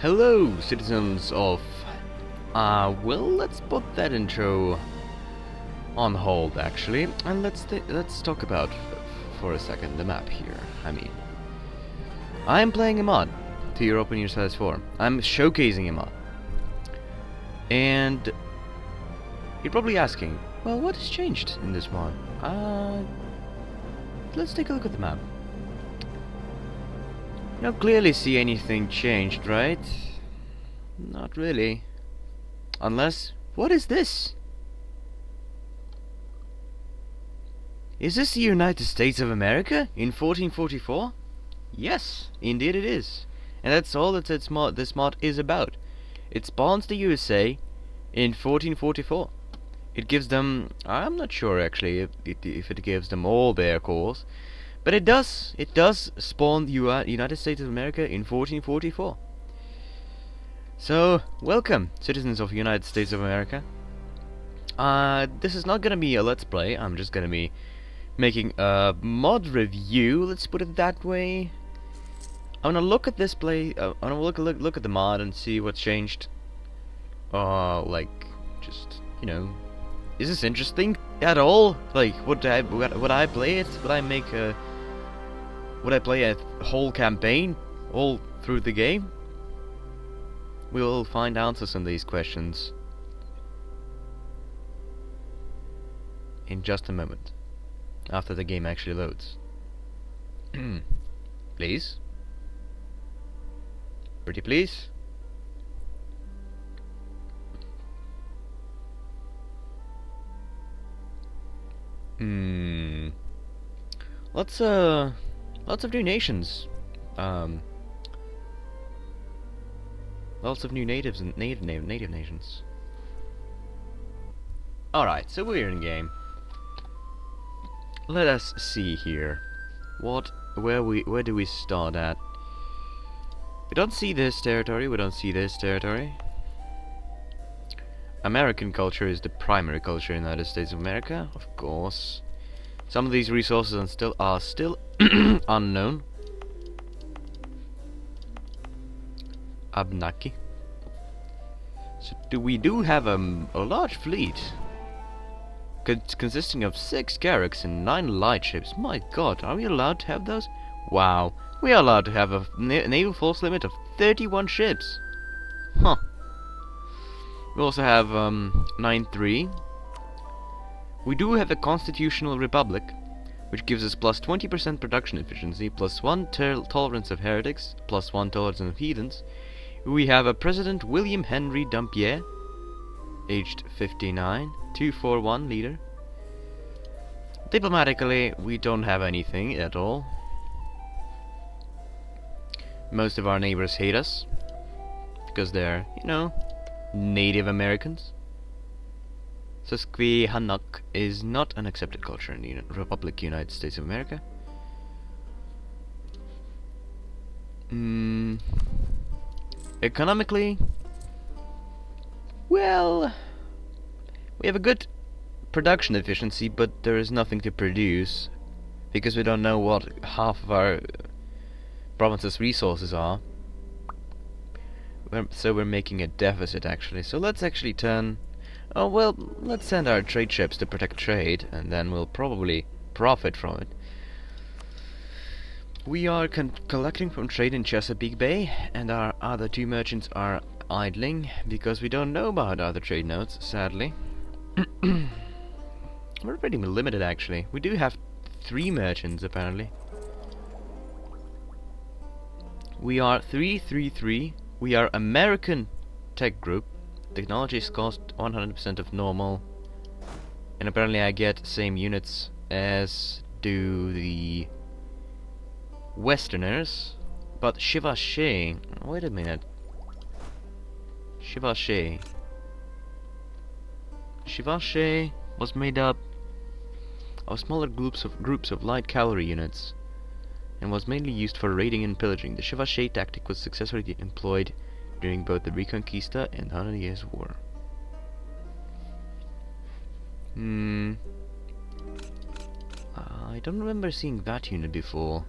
Hello, citizens of... well, let's put that intro on hold, actually, and let's talk about, for a second, the map here. I'm playing a mod to Europa Universalis 4. I'm showcasing a mod. And you're probably asking, well, what has changed in this mod? Let's take a look at the map. You don't clearly see anything changed, right? Not really. Unless... what is this? Is this the United States of America in 1444? Yes, indeed it is. And that's all that this mod is about. It spawns the USA in 1444. It gives them... I'm not sure actually if it gives them all their cores. But it does spawn the United States of America in 1444. So, welcome, citizens of the United States of America. This is not gonna be a let's play. I'm just gonna be making a mod review. Let's put it that way. I'm gonna look at this play. I'm gonna look at the mod and see what's changed. Like, just you know, is this interesting at all? Like, would I play it? Would I make a? Would I play a whole campaign all through the game? We will find answers on these questions in just a moment, after the game actually loads. Please? Pretty please? Lots of new nations. Lots of new natives and native nations. Alright, so we're in game. Let us see here. Where do we start at? We don't see this territory, we don't see this territory. American culture is the primary culture in the United States of America, of course. Some of these resources are still unknown. Abnaki. So we do have a large fleet consisting of 6 carracks and 9 lightships. My god, are we allowed to have those? Wow, we are allowed to have a naval force limit of 31 ships. Huh. We also have 9-3. We do have a constitutional republic, which gives us plus 20% production efficiency, plus 1 tolerance of heretics, plus 1 tolerance of heathens. We have a President William Henry Dampier, aged 59, 241 leader. Diplomatically, we don't have anything at all. Most of our neighbors hate us, because they're, you know, Native Americans. Susquehannock is not an accepted culture in the Republic United States of America. Economically, well, we have a good production efficiency, but there is nothing to produce because we don't know what half of our province's resources are. So we're making a deficit actually. So let's actually turn... oh well, let's send our trade ships to protect trade, and then we'll probably profit from it. We are collecting from trade in Chesapeake Bay, and our other 2 merchants are idling, because we don't know about other trade notes, sadly. We're pretty limited, actually. We do have 3 merchants, apparently. We are 333. We are American Tech Group. Technologies cost 100% of normal, and apparently I get same units as do the Westerners. But Shivache, wait a minute. Shivache was made up of smaller groups of light cavalry units, and was mainly used for raiding and pillaging. The Shivache tactic was successfully employed during both the Reconquista and 100 Years' War. I don't remember seeing that unit before.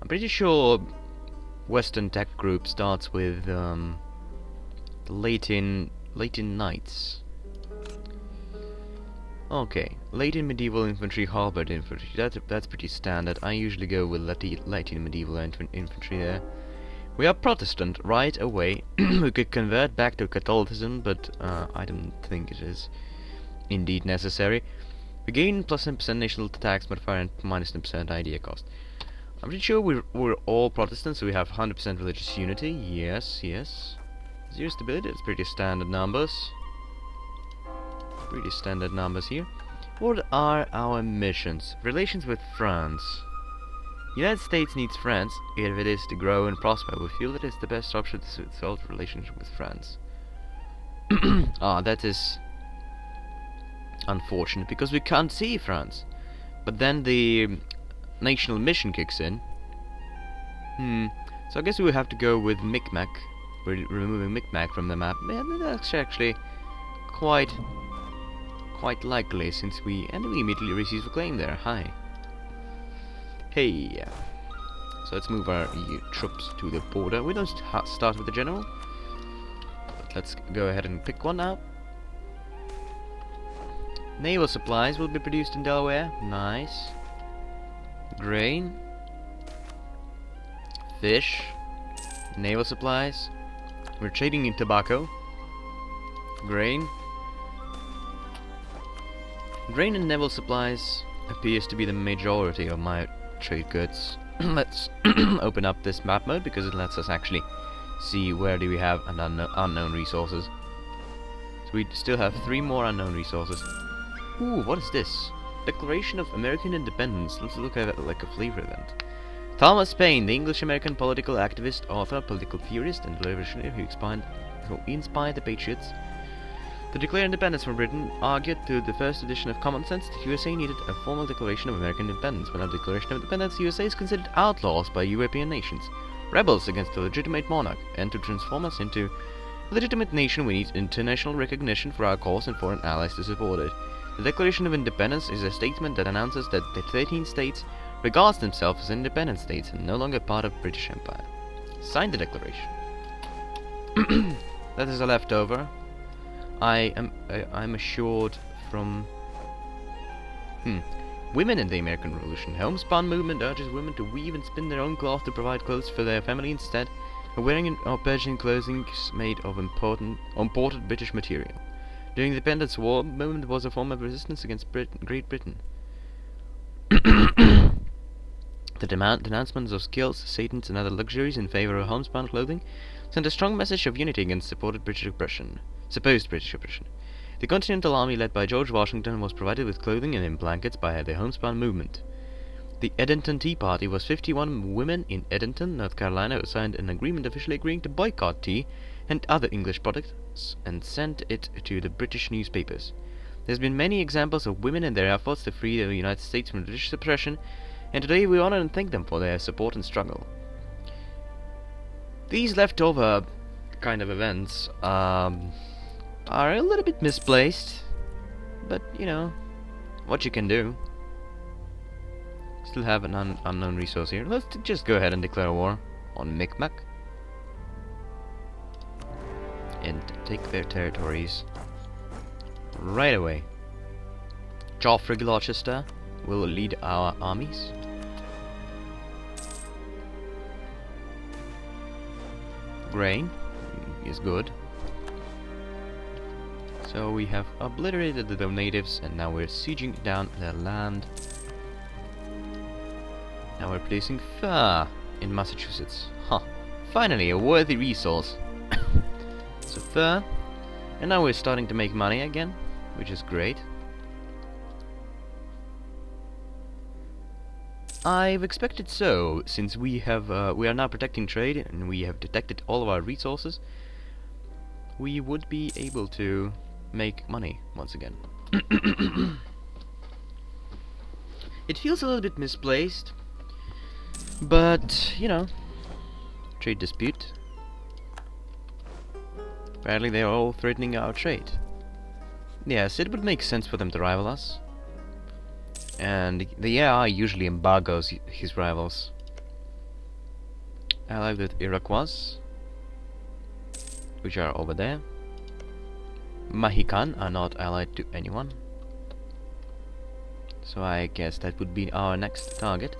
I'm pretty sure Western tech group starts with the Latin Knights. Okay, Latin medieval infantry, halberd infantry. That's pretty standard. I usually go with Latin medieval infantry there. We are Protestant right away. We could convert back to Catholicism, but I don't think it is indeed necessary. We gain plus 10% national tax modifier and minus 10% idea cost. I'm pretty sure we're all Protestants, so we have 100% religious unity. Yes, yes. Zero stability, that's pretty standard numbers. Pretty standard numbers here. What are our missions? Relations with France. United States needs France if it is to grow and prosper. We feel that it's the best option to solve the relationship with France. That is unfortunate because we can't see France. But then the national mission kicks in. So I guess we will have to go with Mikmaq. We're removing Mikmaq from the map. Yeah, that's actually quite likely since we immediately receive a claim there. Hi. Hey. So let's move our troops to the border. We don't start with the general. But let's go ahead and pick one now. Naval supplies will be produced in Delaware. Nice. Grain. Fish. Naval supplies. We're trading in tobacco. Grain. Grain and naval supplies appears to be the majority of my trade goods. Let's open up this map mode because it lets us actually see where do we have an unknown resources. So we still have 3 more unknown resources. Ooh, what is this? Declaration of American Independence. Let's look at it like a flavor event. Thomas Paine, the English-American political activist, author, political theorist, and revolutionary who inspired the Patriots to declare independence from Britain, argued through the first edition of Common Sense that USA needed a formal declaration of American independence. Without a declaration of independence, USA is considered outlaws by European nations, rebels against a legitimate monarch, and to transform us into a legitimate nation we need international recognition for our cause and foreign allies to support it. The Declaration of Independence is a statement that announces that the 13 states regards themselves as independent states and no longer part of British Empire. Sign the declaration. That is a leftover. I'm assured from women in the American Revolution. Homespun movement urges women to weave and spin their own cloth to provide clothes for their family instead of wearing or purchasing clothing made of imported British material. During the Independence War, the movement was a form of resistance against Great Britain. The denouncements of skills, satans, and other luxuries in favor of homespun clothing sent a strong message of unity against supposed British oppression. The Continental Army led by George Washington was provided with clothing and in blankets by the homespun movement. The Edenton Tea Party was 51 women in Edenton, North Carolina, who signed an agreement officially agreeing to boycott tea and other English products and sent it to the British newspapers. There's been many examples of women and their efforts to free the United States from British oppression, and today we honor and thank them for their support and struggle. These leftover kind of events are a little bit misplaced, but you know what you can do. Still have an unknown resource here. Let's just go ahead and declare war on Mikmaq and take their territories right away. Joffrey Gloucester will lead our armies. Grain is good. So we have obliterated the natives and now we're sieging down their land. Now we're placing fur in Massachusetts. Finally a worthy resource. So fur. And now we're starting to make money again, which is great. I've expected so, since we are now protecting trade and we have detected all of our resources, we would be able to make money once again. It feels a little bit misplaced, but you know, trade dispute. Apparently they are all threatening our trade. Yes, it would make sense for them to rival us. And the AI usually embargoes his rivals. allied with Iroquois, which are over there. Mahican are not allied to anyone. So I guess that would be our next target.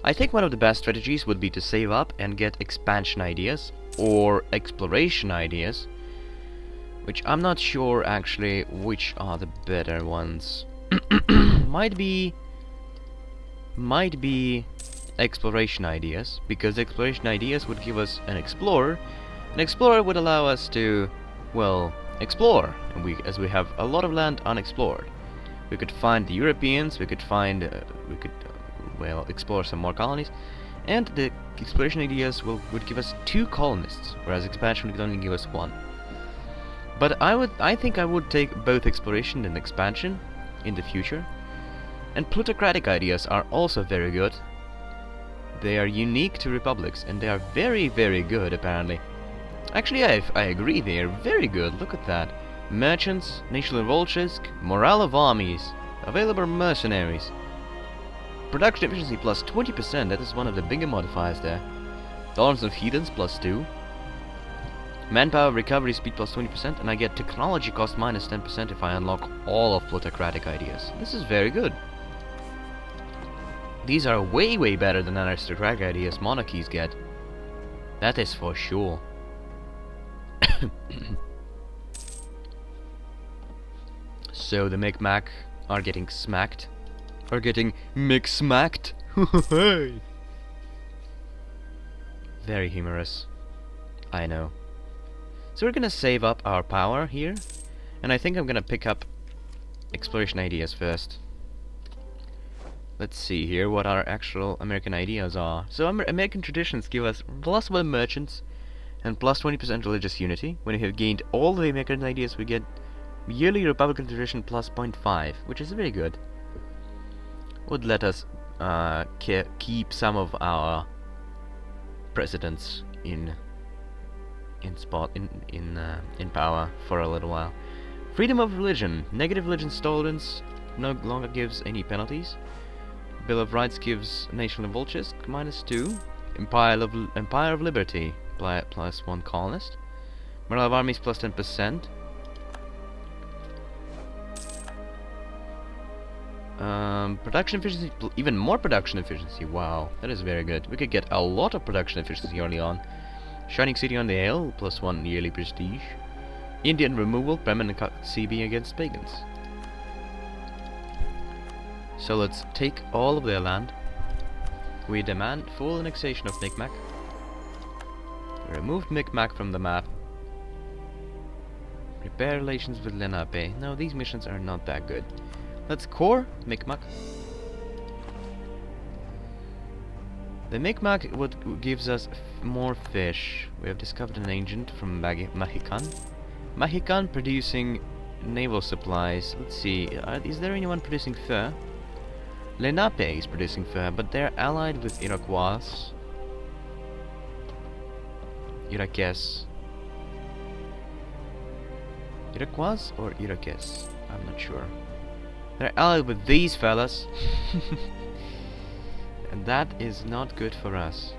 I think one of the best strategies would be to save up and get expansion ideas or exploration ideas, which I'm not sure actually which are the better ones. might be exploration ideas, because exploration ideas would give us an explorer. An explorer would allow us to, well, explore, and as we have a lot of land unexplored. We could find the Europeans, we could well, explore some more colonies, and the exploration ideas would give us 2 colonists, whereas expansion would only give us 1. But I think I would take both exploration and expansion in the future. And plutocratic ideas are also very good. They are unique to republics, and they are very, very good, apparently. Actually, I agree, they are very good. Look at that. Merchants, national revolts, morale of armies, available mercenaries. Production efficiency plus 20%, that is one of the bigger modifiers there. Tolerance of heathens plus 2. Manpower recovery speed plus 20%, and I get technology cost minus 10% if I unlock all of plutocratic ideas. This is very good. These are way, way better than aristocratic ideas monarchies get. That is for sure. So the Mikmaq are getting smacked. Are getting mix-smacked. Very humorous. I know. So we're gonna save up our power here, and I think I'm gonna pick up exploration ideas first. Let's see here what our actual American ideas are. So American traditions give us plus 1 merchants and plus 20% religious unity. When we have gained all the American ideas, we get yearly Republican tradition plus 0.5, which is very good. Would let us keep some of our presidents in power for a little while. Freedom of religion. Negative religion tolerance no longer gives any penalties. Bill of Rights gives national revolts minus 2. Empire of Liberty plus 1 colonist. Morale of armies plus 10%. Production efficiency, even more production efficiency. Wow, that is very good. We could get a lot of production efficiency early on. Shining City on the Hill, plus 1 yearly prestige. Indian removal, permanent CB against pagans. So let's take all of their land. We demand full annexation of Mikmaq. Remove Mikmaq from the map. Repair relations with Lenape. No, these missions are not that good. Let's core Mikmaq. The Mikmaq gives us more fish. We have discovered an agent from Mahican. Mahican producing naval supplies. Let's see, is there anyone producing fur? Lenape is producing fur, but they're allied with Iroquois. Iroquois or Iroquois? I'm not sure. They're allied with these fellas. And that is not good for us.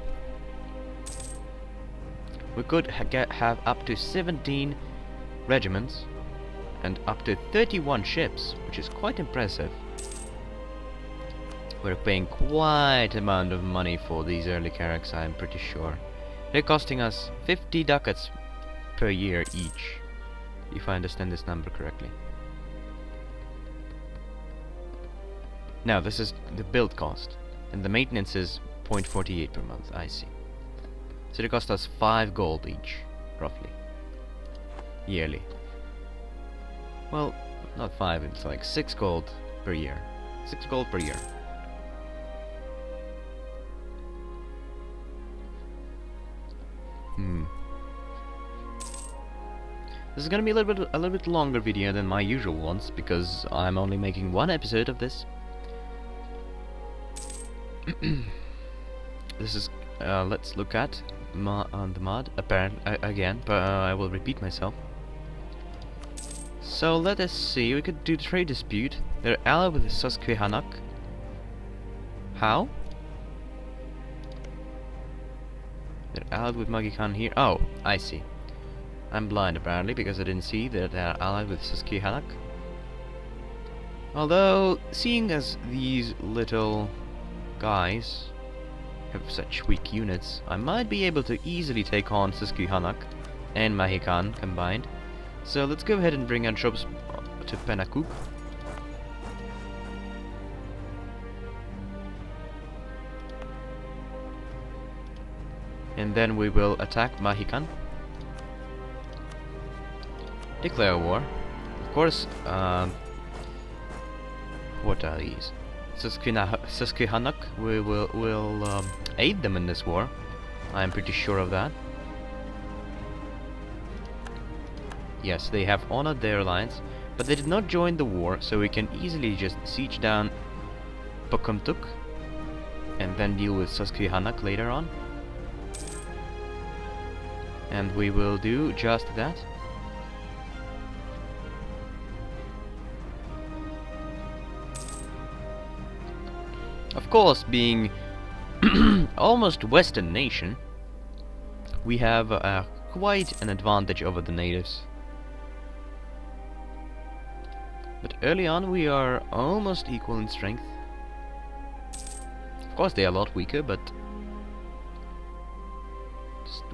We could have up to 17 regiments and up to 31 ships, which is quite impressive. We're paying quite an amount of money for these early carracks, I'm pretty sure. They're costing us 50 ducats per year each, if I understand this number correctly. Now, this is the build cost, and the maintenance is 0.48 per month, I see. So they cost us 5 gold each, roughly. Yearly. Well, not 5, it's like 6 gold per year. 6 gold per year. This is gonna be a little bit longer video than my usual ones, because I'm only making 1 episode of this. This is let's look at on the mod again, but I will repeat myself. So let us see. We could do the trade dispute. They're allied with the Susquehannock. How? They're allied with Magikan here. Oh, I see. I'm blind apparently because I didn't see that they're allied with Susquehannock. Although, seeing as these little guys have such weak units, I might be able to easily take on Susquehannock and Mahican combined. So let's go ahead and bring our troops to Penakuk. And then we will attack Mahican. Declare war. Of course, what are these? Susquehannock. We will aid them in this war. I'm pretty sure of that. Yes, they have honored their alliance, but they did not join the war, so we can easily just siege down Pocumtuck and then deal with Susquehannock later on. And we will do just that. Of course, being almost Western nation, we have quite an advantage over the natives. But early on we are almost equal in strength. Of course they are a lot weaker, but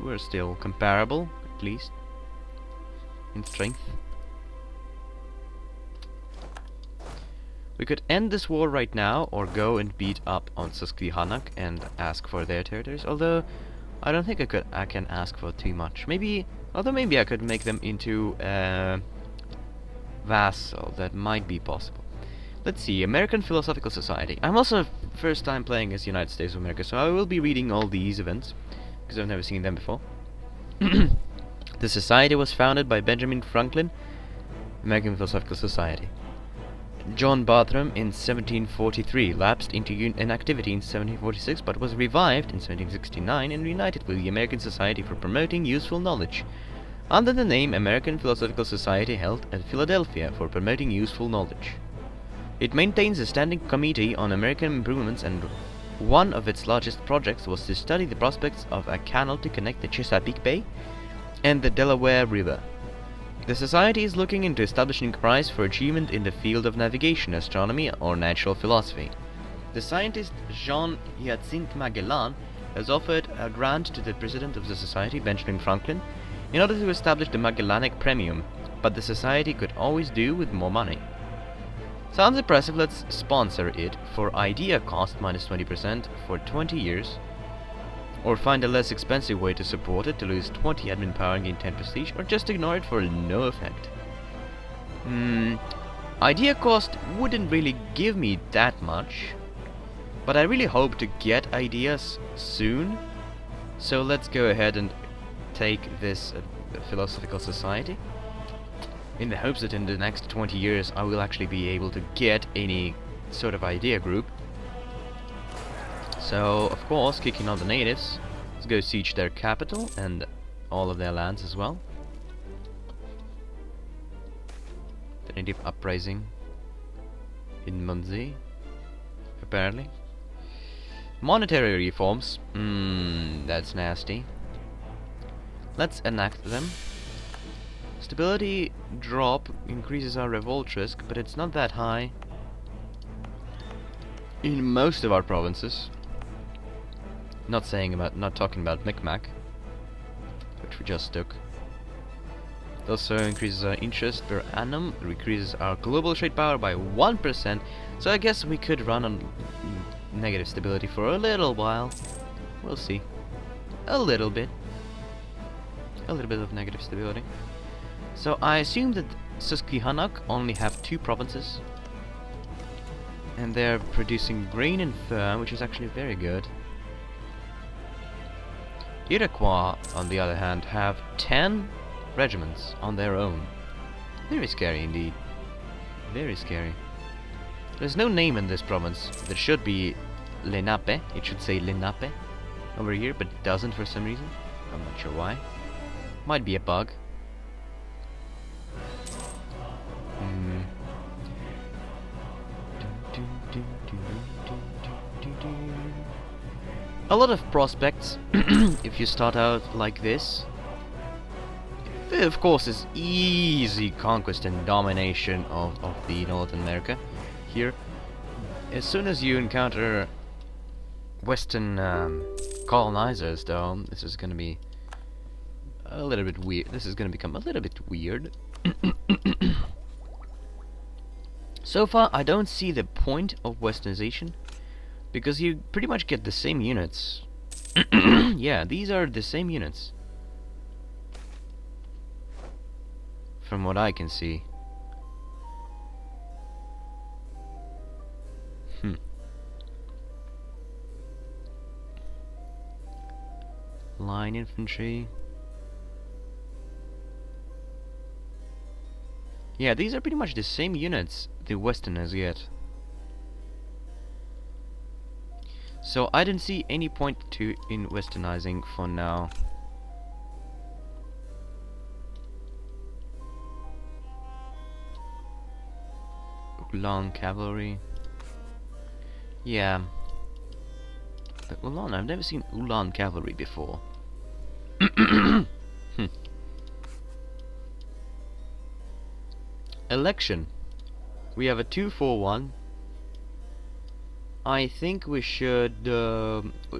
we're still comparable, at least, in strength. We could end this war right now, or go and beat up on Susquehannock and ask for their territories, although I don't think I can ask for too much. Maybe I could make them into vassal. That might be possible. Let's see, American Philosophical Society. I'm also first time playing as United States of America, so I will be reading all these events, because I've never seen them before. The society was founded by Benjamin Franklin, American Philosophical Society. John Bartram in 1743 lapsed into inactivity in 1746, but was revived in 1769 and reunited with the American Society for Promoting Useful Knowledge, under the name American Philosophical Society, held at Philadelphia for Promoting Useful Knowledge. It maintains a standing committee on American improvements, and one of its largest projects was to study the prospects of a canal to connect the Chesapeake Bay and the Delaware River. The Society is looking into establishing a prize for achievement in the field of navigation, astronomy, or natural philosophy. The scientist Jean-Hyacinthe Magellan has offered a grant to the president of the Society, Benjamin Franklin, in order to establish the Magellanic Premium, but the Society could always do with more money. Sounds impressive. Let's sponsor it for idea cost minus 20% for 20 years. Or find a less expensive way to support it, to lose 20 admin power and gain 10 prestige, or just ignore it for no effect. Idea cost wouldn't really give me that much, but I really hope to get ideas soon. So let's go ahead and take this Philosophical Society, in the hopes that in the next 20 years I will actually be able to get any sort of idea group. So, of course, kicking on the natives. Let's go siege their capital and all of their lands as well. The native uprising in Munzi, apparently. Monetary reforms. That's nasty. Let's enact them. Stability drop increases our revolt risk, but it's not that high in most of our provinces. Not talking about Mikmaq, which we just took. It also increases our interest per annum, increases our global trade power by 1%, so I guess we could run on negative stability for a little while. We'll see. A little bit of negative stability. So I assume that Susquehannock only have 2 provinces, and they're producing grain and fur, which is actually very good. Iroquois, on the other hand, have 10 regiments on their own. Very scary indeed. Very scary. There's no name in this province. There should be Lenape. It should say Lenape over here, but it doesn't for some reason. I'm not sure why. Might be a bug. a lot of prospects if you start out like this. Of course, is easy conquest and domination of the North America here. As soon as you encounter Western colonizers, though, this is gonna be a little bit weird. This is gonna become a little bit weird. So far, I don't see the point of Westernization, because you pretty much get the same units. Yeah, these are the same units, from what I can see. Line infantry. Yeah, these are pretty much the same units the Westerners get. So I don't see any point in Westernizing for now. Ulan cavalry. Yeah. But Ulan, I've never seen Ulan cavalry before. Election. We have a 2-4-1. I think we should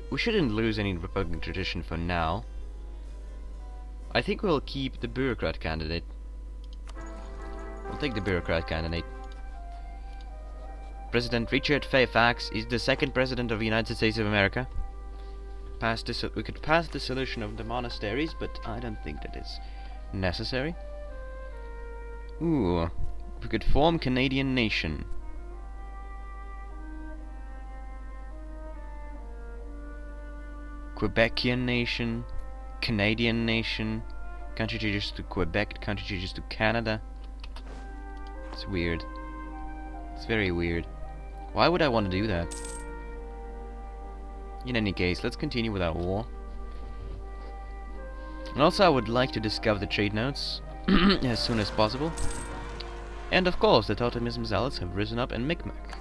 we shouldn't lose any Republican tradition for now. I think we'll keep the bureaucrat candidate. We'll take the bureaucrat candidate. President Richard Fairfax is the second president of the United States of America. We could pass the solution of the monasteries, but I don't think that is necessary. Ooh, we could form Canadian nation. Quebecian nation, Canadian nation, country changes to Quebec, country changes to Canada. It's weird. It's very weird. Why would I want to do that? In any case, let's continue with our war. And also I would like to discover the trade notes as soon as possible. And of course, the totemism zealots have risen up in Mikmaq.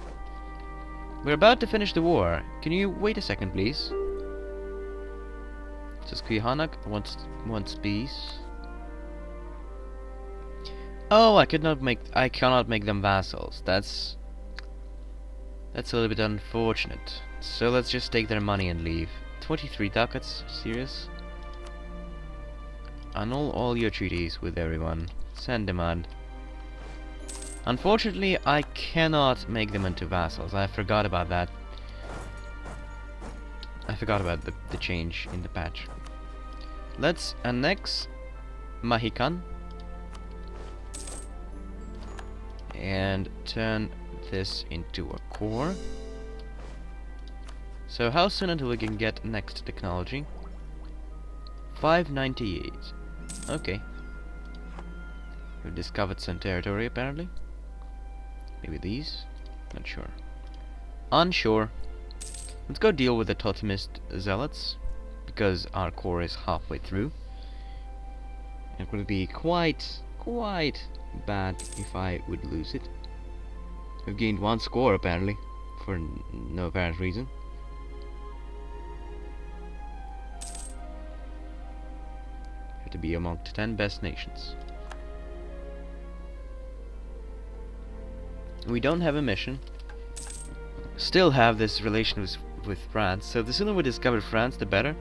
We're about to finish the war. Can you wait a second, please? Susquehannock wants peace. Oh, I cannot make them vassals. That's a little bit unfortunate. So let's just take their money and leave. 23 ducats? Serious? Annul all your treaties with everyone. Send demand. Unfortunately, I cannot make them into vassals. I forgot about that. I forgot about the change in the patch. Let's annex Mahican and turn this into a core. So how soon until we can get next technology? 598. Okay. We've discovered some territory apparently. Maybe these? Not sure. Unsure. Let's go deal with the totemist zealots, because our core is halfway through. It would be quite bad if I would lose it. We've gained 1 score apparently, for no apparent reason. Have to be among the 10 best nations. We don't have a mission. Still have this relation with France, so the sooner we discover France, the better.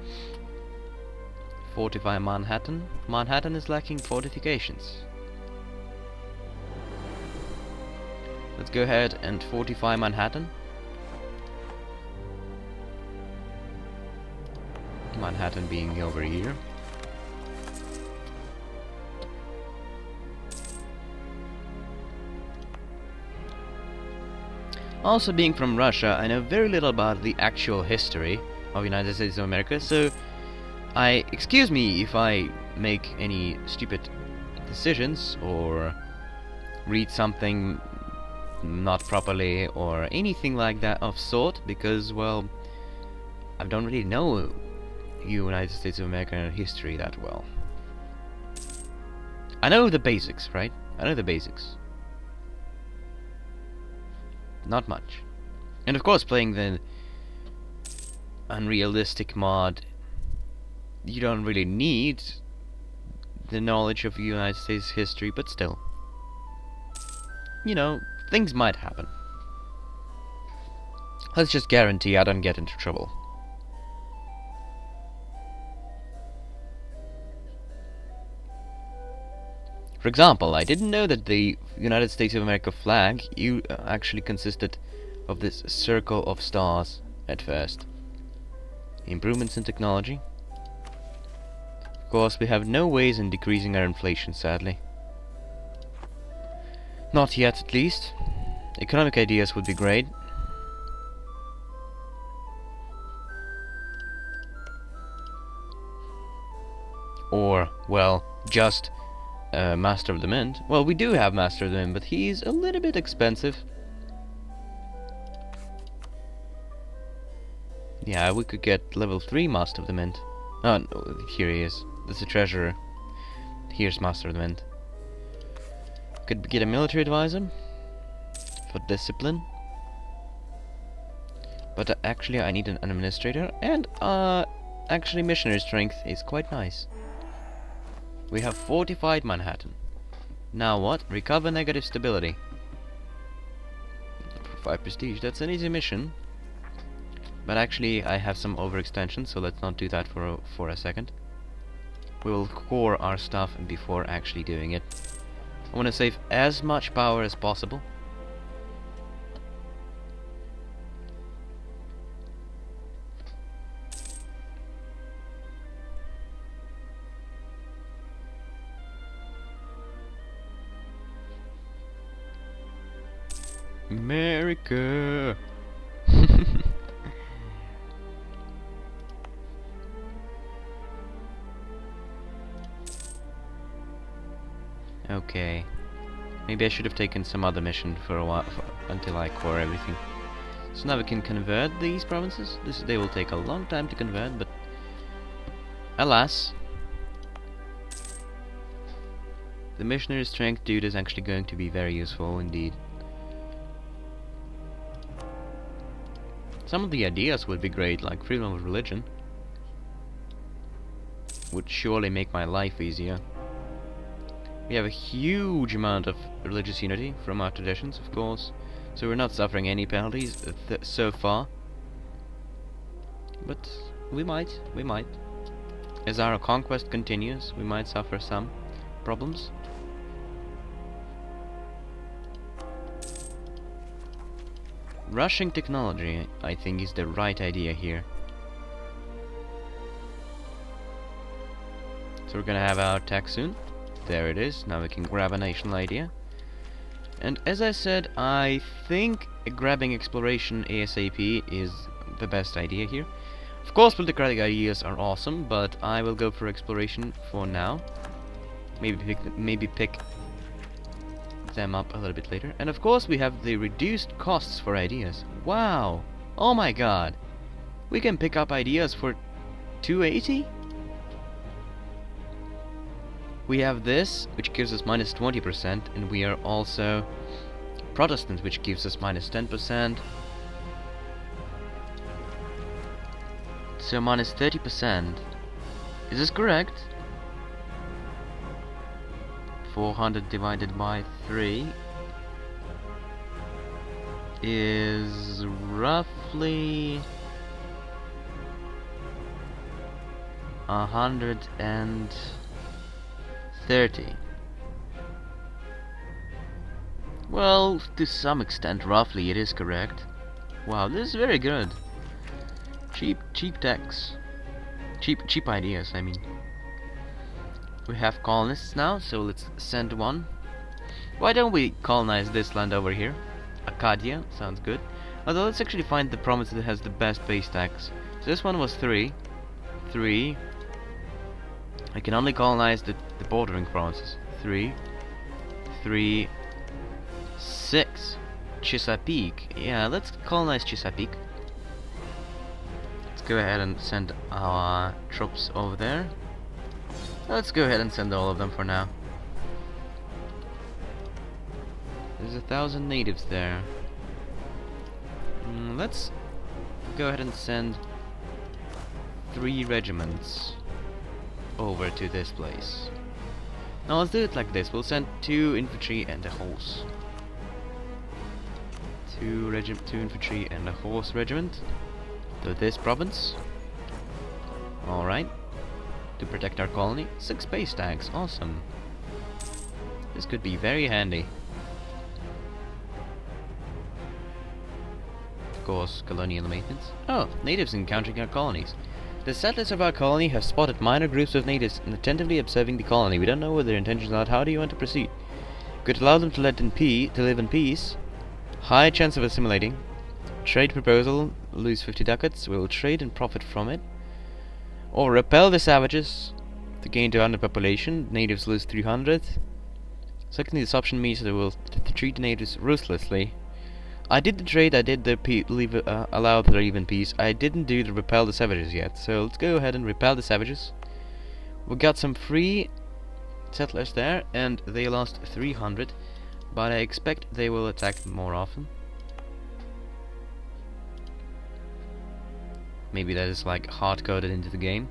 Fortify Manhattan. Manhattan is lacking fortifications. Let's go ahead and fortify Manhattan. Manhattan being over here. Also, being from Russia, I know very little about the actual history of the United States of America, so excuse me if I make any stupid decisions or read something not properly or anything like that of sort, because, well, I don't really know United States of America history that well. I know the basics, right? I know the basics. Not much. And of course, playing unrealistic mod. You don't really need the knowledge of United States history, but still. You know, things might happen. Let's just guarantee I don't get into trouble. For example, I didn't know that the United States of America flag actually consisted of this circle of stars at first. Improvements in technology. Of course, we have no ways in decreasing our inflation, sadly. Not yet, at least. Economic ideas would be great. Or, well, just Master of the Mint. Well, we do have Master of the Mint, but he's a little bit expensive. Yeah, we could get level 3 Master of the Mint. Oh, no, here he is. That's the treasurer. Here's Master of the Mint. Could get a military advisor for discipline. But actually I need an administrator, and actually missionary strength is quite nice. We have fortified Manhattan. Now what? Recover negative stability. For 5 prestige, that's an easy mission. But actually I have some overextension, so let's not do that for a second. We will core our stuff before actually doing it. I want to save as much power as possible. America. Okay. Maybe I should have taken some other mission for a while until I core everything. So now we can convert these provinces. They will take a long time to convert, but alas, the missionary strength dude is actually going to be very useful indeed. Some of the ideas would be great, like freedom of religion. Would surely make my life easier. We have a huge amount of religious unity from our traditions, of course, so we're not suffering any penalties so far. But we might. As our conquest continues, we might suffer some problems. Rushing technology, I think, is the right idea here. So we're gonna have our tech soon. There it is. Now we can grab a national idea. And as I said, I think grabbing exploration ASAP is the best idea here. Of course, plutocratic ideas are awesome, but I will go for exploration for now. Maybe pick them up a little bit later. And of course, we have the reduced costs for ideas. Wow! Oh my god! We can pick up ideas for 280? We have this, which gives us minus 20%, and we are also Protestant, which gives us minus 10%. So minus 30%. Is this correct? 400 divided by 3 is roughly 130. Well, to some extent, roughly, it is correct. Wow, this is very good. Cheap tax. Cheap ideas, I mean. We have colonists now, so let's send one. Why don't we colonize this land over here? Acadia, sounds good. Although let's actually find the province that has the best base tax. So this one was 3. I can only colonize the bordering provinces. 3, 6. Chesapeake. Yeah, let's colonize Chesapeake. Let's go ahead and send our troops over there. Let's go ahead and send all of them for now. There's 1,000 natives there. Let's go ahead and send 3 regiments over to this place. Now let's do it like this. We'll send 2 infantry and a horse. 2 infantry and a horse regiment to this province. Alright. To protect our colony. 6 space tanks. Awesome. This could be very handy. Of course, colonial maintenance. Oh, natives encountering our colonies. The settlers of our colony have spotted minor groups of natives and attentively observing the colony. We don't know what their intentions are. How do you want to proceed? Could allow them to live in peace. High chance of assimilating. Trade proposal. Lose 50 ducats. We will trade and profit from it. Or repel the savages to gain 200 population. Natives lose 300. Secondly, this option means that we will treat the natives ruthlessly. I did the trade, I did the allow the leave in peace. I didn't do the repel the savages yet, so let's go ahead and repel the savages. We got some free settlers there, and they lost 300, but I expect they will attack more often. Maybe that is like hard-coded into the game.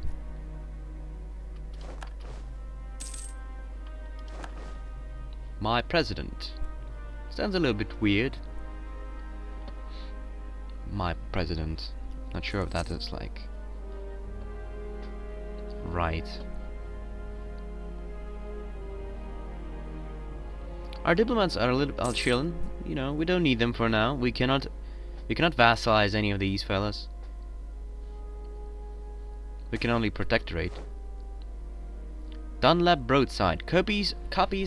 My president. Sounds a little bit weird. My president. Not sure if that is like right. Our diplomats are a little chilling. You know, we don't need them for now. We cannot vassalize any of these fellas. We can only protectorate. Dunlap broadside. Copies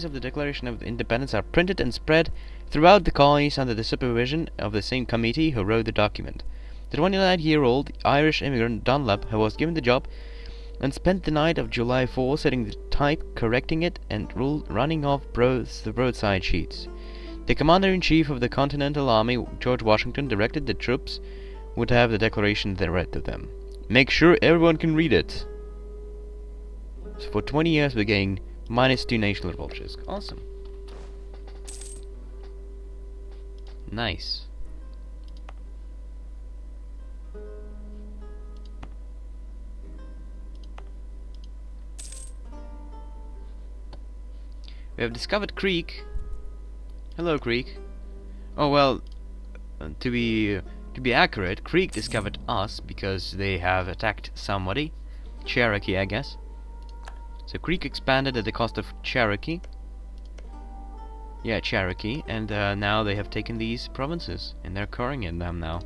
of the Declaration of Independence are printed and spread throughout the colonies under the supervision of the same committee who wrote the document. The 29-year-old Irish immigrant Dunlap, who was given the job and spent the night of July 4 setting the type, correcting it, and running off the broadside sheets. The commander-in-chief of the Continental Army, George Washington, directed the troops would have the declaration read to them. Make sure everyone can read it. So for 20 years we're getting -2 national revolt risk. Awesome. Nice. We have discovered Creek. Hello, Creek. Oh well, to be accurate, Creek discovered us because they have attacked somebody. Cherokee, I guess. So Creek expanded at the cost of Cherokee. Yeah, Cherokee, and now they have taken these provinces, and they're curring in them now.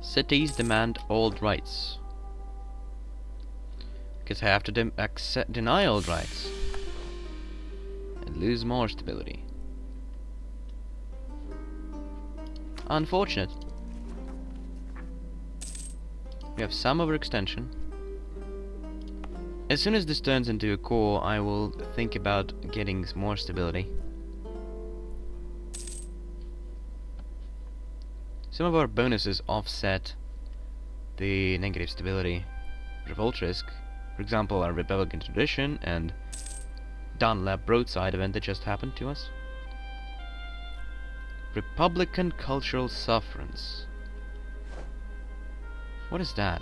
Cities demand old rights. Because I have to deny old rights. And lose more stability. Unfortunate. We have some overextension. As soon as this turns into a core, I will think about getting more stability. Some of our bonuses offset the negative stability. Revolt risk. For example, our Republican tradition and Dunlap broadside event that just happened to us. Republican cultural sufferance. What is that?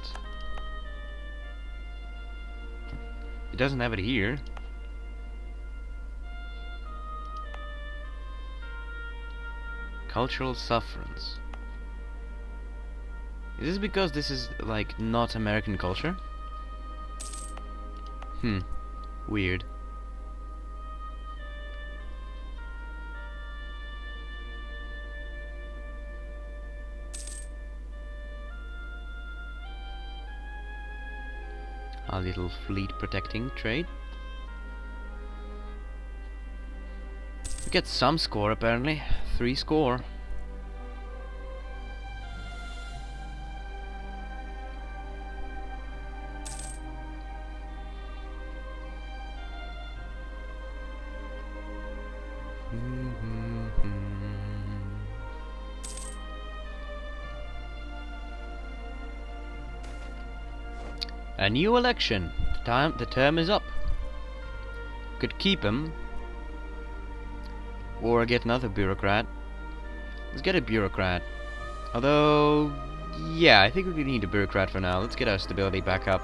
It doesn't have it here. Cultural sufferance. Is this because this is like not American culture? Weird. A little fleet protecting trade. We get some score apparently. 3 score. A new election. The term is up. Could keep him. Or get another bureaucrat. Let's get a bureaucrat. Although, yeah, I think we need a bureaucrat for now. Let's get our stability back up.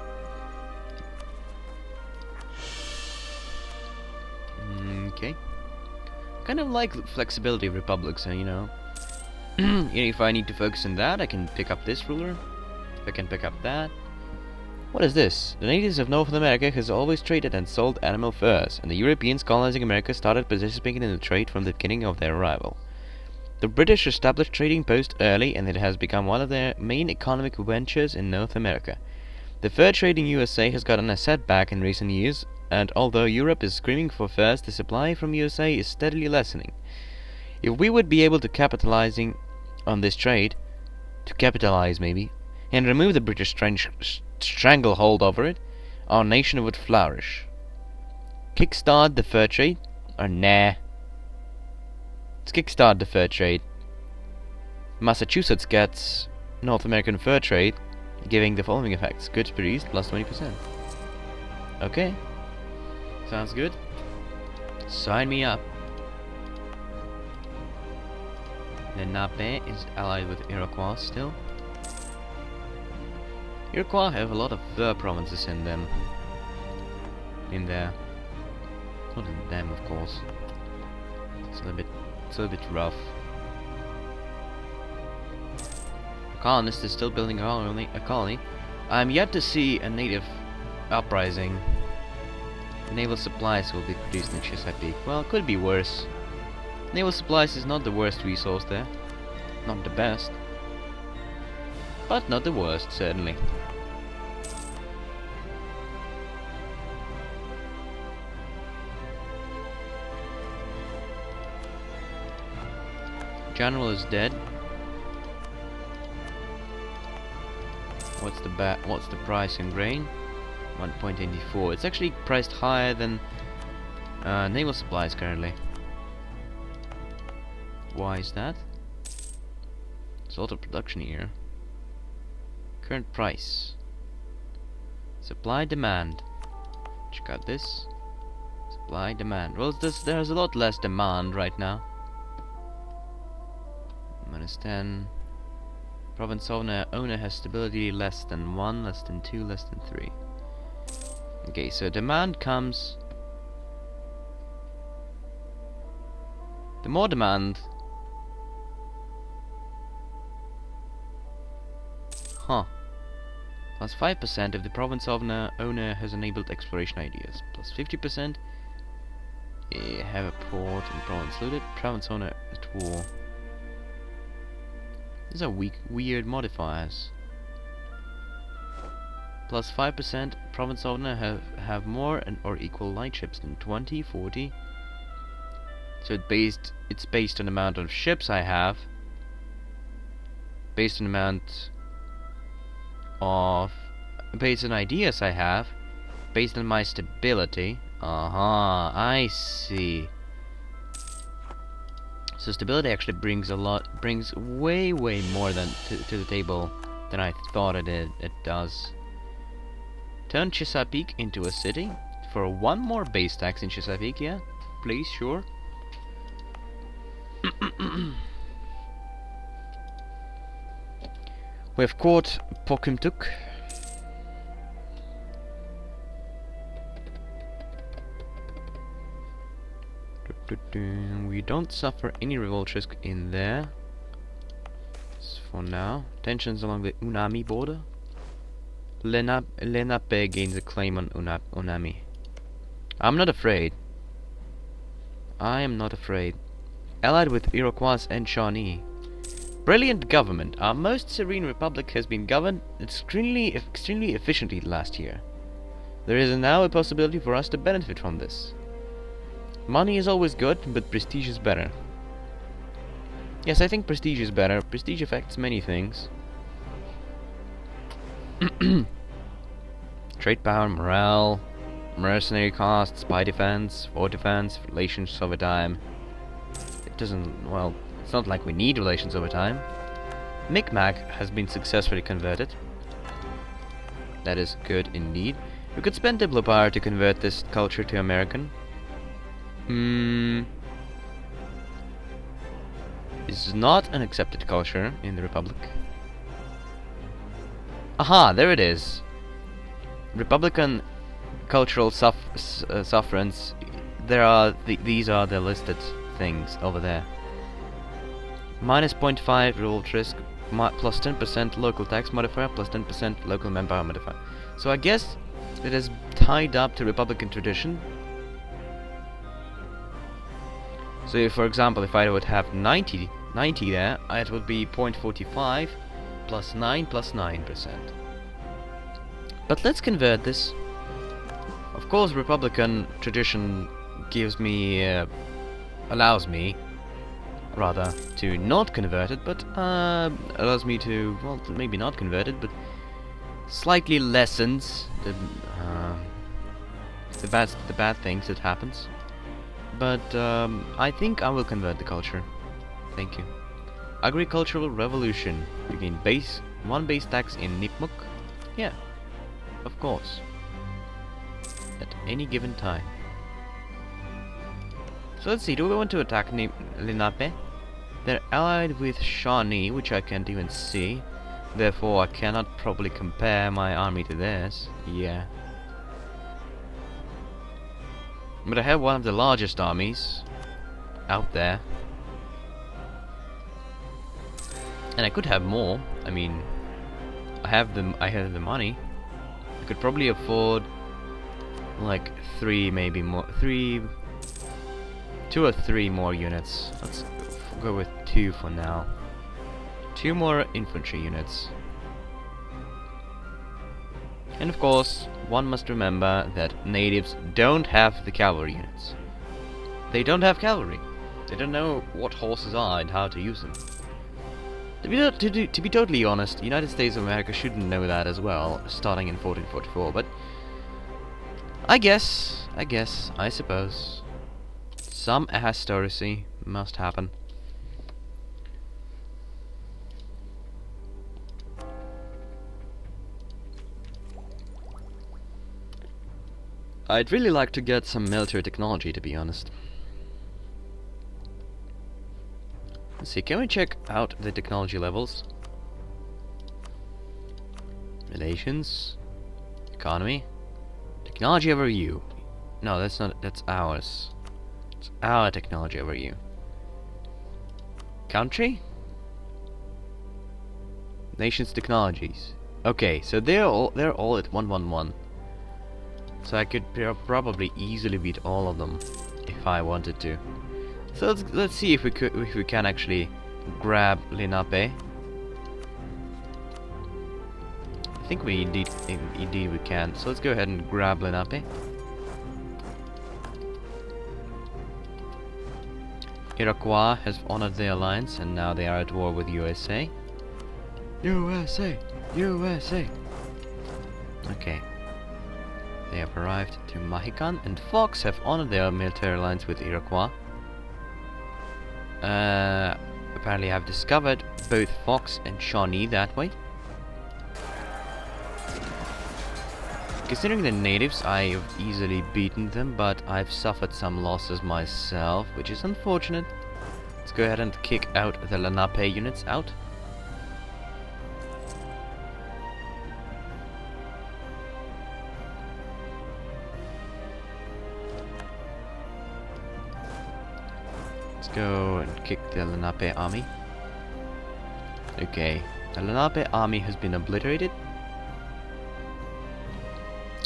Okay. Kind of like flexibility of republics, you know. If I need to focus on that, I can pick up this ruler. I can pick up that. What is this? The natives of North America has always traded and sold animal furs, and the Europeans colonizing America started participating in the trade from the beginning of their arrival. The British established trading posts early, and it has become one of their main economic ventures in North America. The fur trade in USA has gotten a setback in recent years, and although Europe is screaming for furs, the supply from USA is steadily lessening. If we would be able to capitalizing on this trade, and remove the British stranglehold over it, our nation would flourish. Kickstart the fur trade? Or nah. Let's kickstart the fur trade. Massachusetts gets North American fur trade, giving the following effects. Goods per east plus 20%. Okay. Sounds good. Sign me up. Lenape is allied with Iroquois still. Iroquois have a lot of fur provinces in them. In there. Not in them, of course. It's a little bit rough. The colonist is still building a colony. I'm yet to see a native uprising. Naval supplies will be produced in Chesapeake. Well, it could be worse. Naval supplies is not the worst resource there. Not the best. But not the worst, certainly. General is dead. What's the price in grain? 1.84. It's actually priced higher than naval supplies currently. Why is that? There's a lot of production here. Current price. Supply demand. Check out this. Supply demand. Well, there's a lot less demand right now. -10. Province owner has stability less than 1, less than 2, less than 3. Okay, so demand comes. The more demand. Plus 5% if the province owner has enabled exploration ideas. Plus 50%. Have a port and province looted. Province owner at war. These are weird modifiers. Plus 5%. Province owner have more or equal light ships than 20, 40. So it's based on the amount of ships I have. Based on the amount of ideas I have, based on my stability. I see. So stability actually brings way more than to the table than I thought it does. Turn Chesapeake into a city for one more base tax in Chesapeake, yeah? Please, sure. We have caught Pocumtuck. We don't suffer any revolt risk in there. For now. Tensions along the Unami border. Lenape gains a claim on Unami. I'm not afraid. I am not afraid. Allied with Iroquois and Shawnee. Brilliant government. Our most serene republic has been governed extremely efficiently last year. There is now a possibility for us to benefit from this. Money is always good, but prestige is better. Yes, I think prestige is better. Prestige affects many things. Trade power, morale, mercenary costs, spy defense, war defense, relations over time. It doesn't, well, it's not like we need relations over time. Mikmaq has been successfully converted. That is good indeed. We could spend Diplo power to convert this culture to American. is not an accepted culture in the Republic. Aha, there it is. Republican cultural sufferance. There are these are the listed things over there. Minus 0.5 revolt risk, plus 10% local tax modifier, plus 10% local manpower modifier. So I guess it is tied up to Republican tradition. So if, for example, if I would have 90 there, it would be 0.45 plus 9 plus 9%. But let's convert this. Of course, Republican tradition gives me, allows me, rather, to not convert it, but allows me to, well, maybe not convert it, but slightly lessens the bad things that happens. But I think I will convert the culture. Thank you. Agricultural revolution. Begin one base tax in Mikmaq. Yeah, of course. At any given time. So let's see. Do we want to attack Lenape? They're allied with Shawnee, which I can't even see. Therefore, I cannot probably compare my army to theirs. Yeah. But I have one of the largest armies out there. And I could have more. I mean, I have the money. I could probably afford like 2 or 3 more units. Let's go with 2 for now. 2 more infantry units. And of course, one must remember that natives don't have the cavalry units. They don't have cavalry. They don't know what horses are and how to use them. To be totally honest, United States of America shouldn't know that as well, starting in 1444, but I suppose, some historicity must happen. I'd really like to get some military technology, to be honest. Let's see, can we check out the technology levels? Relations, economy, technology over you. No, that's not, that's ours. It's our technology over you. Country? Nations technologies. Okay, so they're all at 111. So I could probably easily beat all of them if I wanted to. So let's see if we can actually grab Lenape. I think we indeed we can. So let's go ahead and grab Lenape. Iroquois has honored their alliance and now they are at war with USA. USA! USA! Okay. They have arrived to Mahican, and Fox have honored their military alliance with Iroquois. Apparently I've discovered both Fox and Shawnee that way. Considering the natives, I've easily beaten them, but I've suffered some losses myself, which is unfortunate. Let's go ahead and kick out the Lenape units out. Go and kick the Lenape army. Okay, the Lenape army has been obliterated.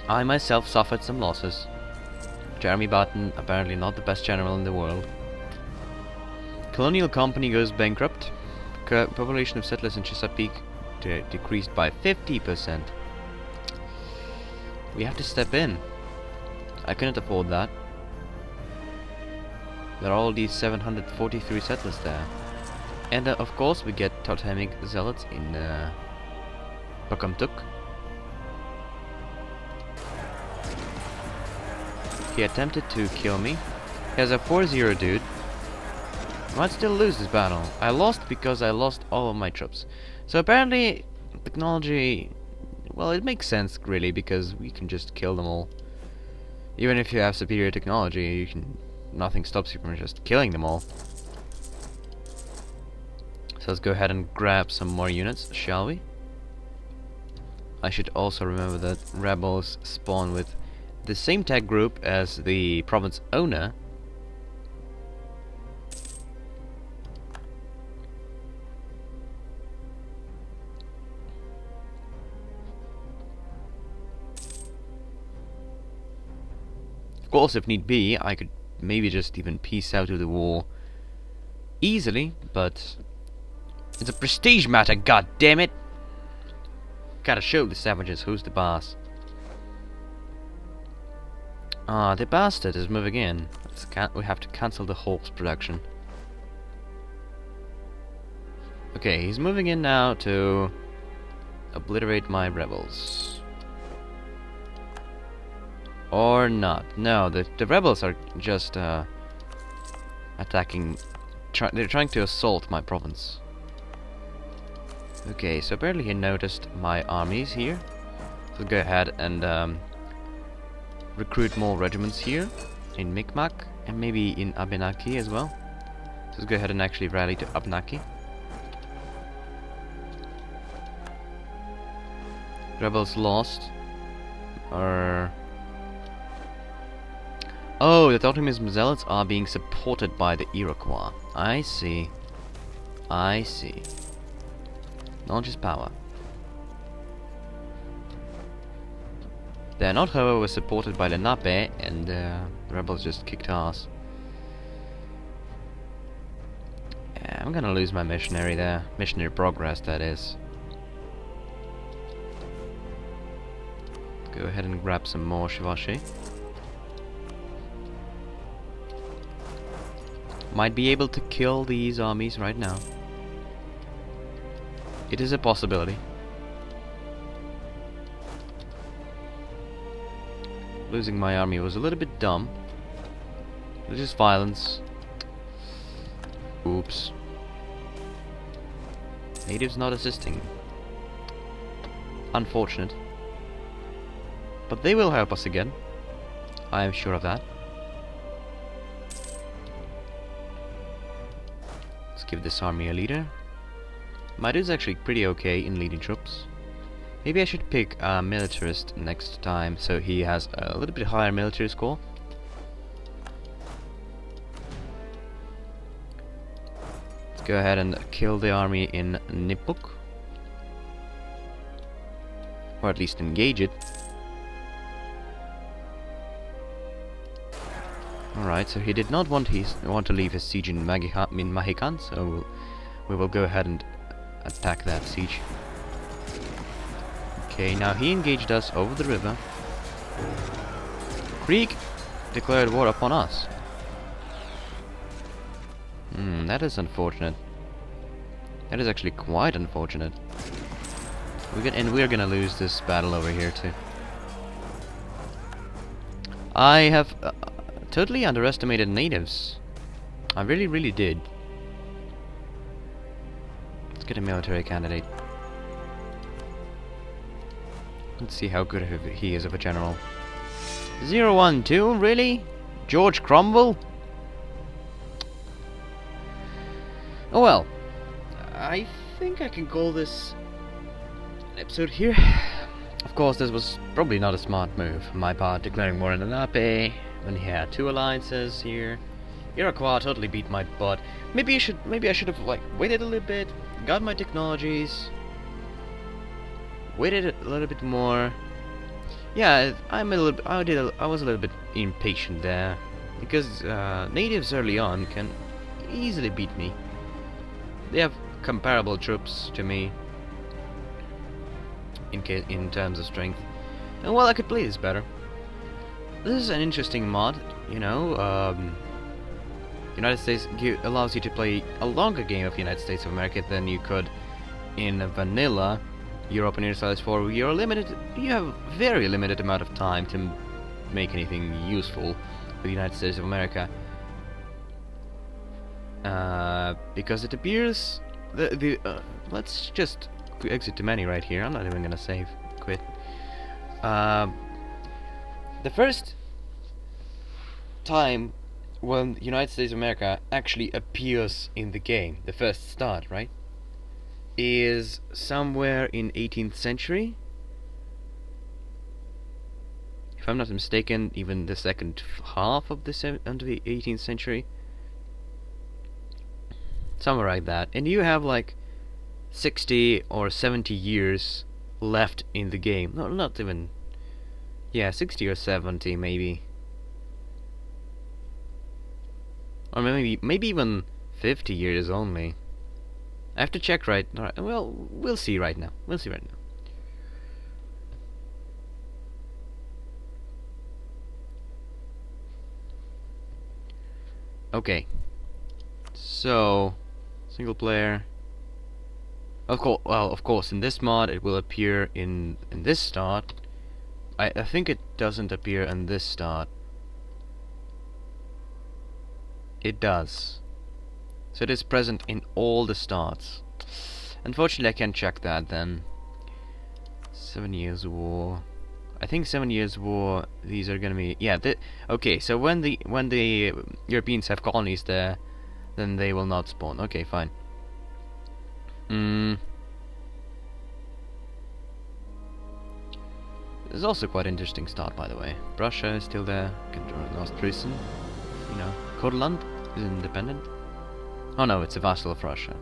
I myself suffered some losses. Jeremy Barton, apparently not the best general in the world. Colonial company goes bankrupt. Population of settlers in Chesapeake decreased by 50%. We have to step in. I couldn't afford that. There are all these 743 settlers there. And of course we get totemic zealots in Pakamtuk. He attempted to kill me. He has a 4-0 dude. I might still lose this battle. I lost because I lost all of my troops. So apparently technology, well, it makes sense really, because we can just kill them all. Even if you have superior technology, nothing stops you from just killing them all. So let's go ahead and grab some more units, shall we? I should also remember that rebels spawn with the same tag group as the province owner. Of course, if need be, I could maybe just even peace out of the war easily, but it's a prestige matter, god damn it! Gotta show the savages who's the boss. Ah, the bastard is moving in. We have to cancel the horse production. Okay, he's moving in now to obliterate my rebels. Or not. No, the rebels are just attacking. They're trying to assault my province. Okay, so apparently he noticed my armies here. So go ahead and recruit more regiments here in Mikmaq and maybe in Abenaki as well. So let's go ahead and actually rally to Abenaki. Rebels lost. Or oh, the Totemism Zealots are being supported by the Iroquois. I see. I see. Knowledge is power. They're not, however, supported by the Nape, and the rebels just kicked ass. Yeah, I'm gonna lose my missionary there. Missionary progress, that is. Go ahead and grab some more Shivashi. Might be able to kill these armies right now. It is a possibility. Losing my army was a little bit dumb. It's just violence. Oops. Natives not assisting. Unfortunate. But they will help us again. I am sure of that. Let's give this army a leader. My dude's actually pretty okay in leading troops. Maybe I should pick a militarist next time, so he has a little bit higher military score. Let's go ahead and kill the army in Nipuk. Or at least engage it. Alright, so he did not want to leave his siege in Mahican, so we will go ahead and attack that siege. Okay, now he engaged us over the river. Krieg declared war upon us. That is unfortunate. That is actually quite unfortunate. We're gonna lose this battle over here too. I have totally underestimated natives. I really, really did. Let's get a military candidate. Let's see how good he is of a general. 012, really? George Cromwell? Oh well. I think I can call this an episode here. Of course, this was probably not a smart move on my part, declaring war in the Nape when he had two alliances here. Iroquois totally beat my butt. Maybe I should have like waited a little bit, got my technologies, waited a little bit more. Yeah, I was a little bit impatient there because natives early on can easily beat me. They have comparable troops to me in terms of strength, and well, I could play this better. This is an interesting mod, you know. United States allows you to play a longer game of United States of America than you could in vanilla Europa Universalis 4. You have very limited amount of time to make anything useful with the United States of America, because it appears let's just exit the menu right here. I'm not even gonna save. Quit. The first time when United States of America actually appears in the game, the first start, right? is somewhere in 18th century. If I'm not mistaken, even the second half of the 18th century. Somewhere like that. And you have like 60 or 70 years left in the game. No, not even. Yeah, 60 or 70 maybe. Or maybe even 50 years only. I have to check right. Well, we'll see right now. We'll see right now. Okay. So, single player. Of course, well, of course, in this mod it will appear in this start. I think it doesn't appear in this start. It does. So it is present in all the starts. Unfortunately, I can't check that then. 7 Years War. I think 7 Years War. These are gonna be okay. So when the Europeans have colonies there, then they will not spawn. Okay, fine. This is also quite interesting start, by the way. Prussia is still there. Can join Ostpreußen. You know, Colonial is independent. Oh no, it's a vassal of Russia.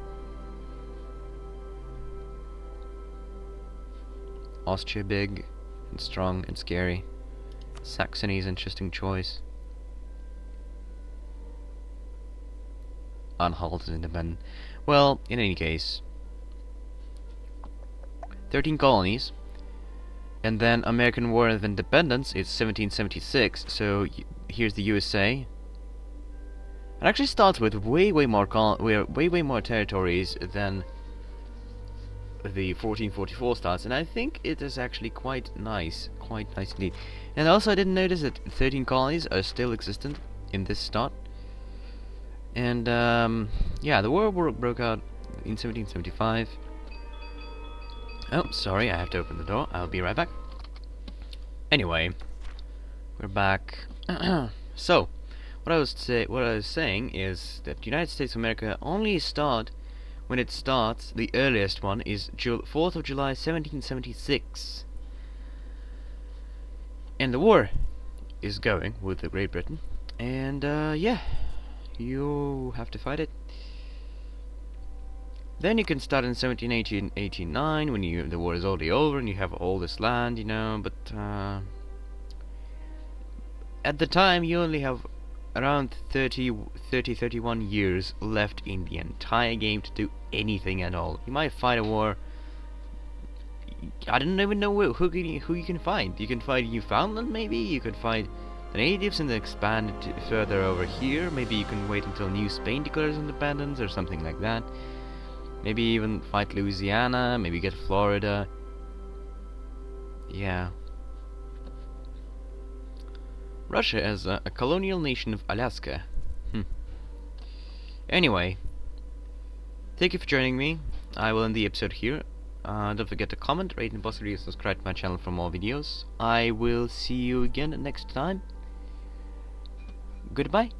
Austria big and strong and scary. Saxony is interesting choice. Anhalt is independent. Well, in any case, 13 colonies, and then American War of Independence is 1776. So here's the USA. It actually starts with way more territories than the 1444 starts, and I think it is actually quite nice indeed. And also, I didn't notice that 13 colonies are still existent in this start. And yeah, the war broke out in 1775. Oh, sorry, I have to open the door. I'll be right back. Anyway, we're back. So, what I was saying is that the United States of America only start when it starts. The earliest one is 4th of July 1776, and the war is going with the Great Britain. And yeah, you have to fight it. Then you can start in 1789 when the war is already over and you have all this land, you know. But at the time you only have around 31 years left in the entire game to do anything at all. You might fight a war. I don't even know who you can fight. You can fight Newfoundland, maybe. You could fight the natives and then expand it further over here. Maybe you can wait until New Spain declares independence or something like that. Maybe even fight Louisiana. Maybe get Florida. Yeah. Russia as a colonial nation of Alaska. Anyway, thank you for joining me. I will end the episode here. Don't forget to comment, rate, and possibly subscribe to my channel for more videos. I will see you again next time. Goodbye.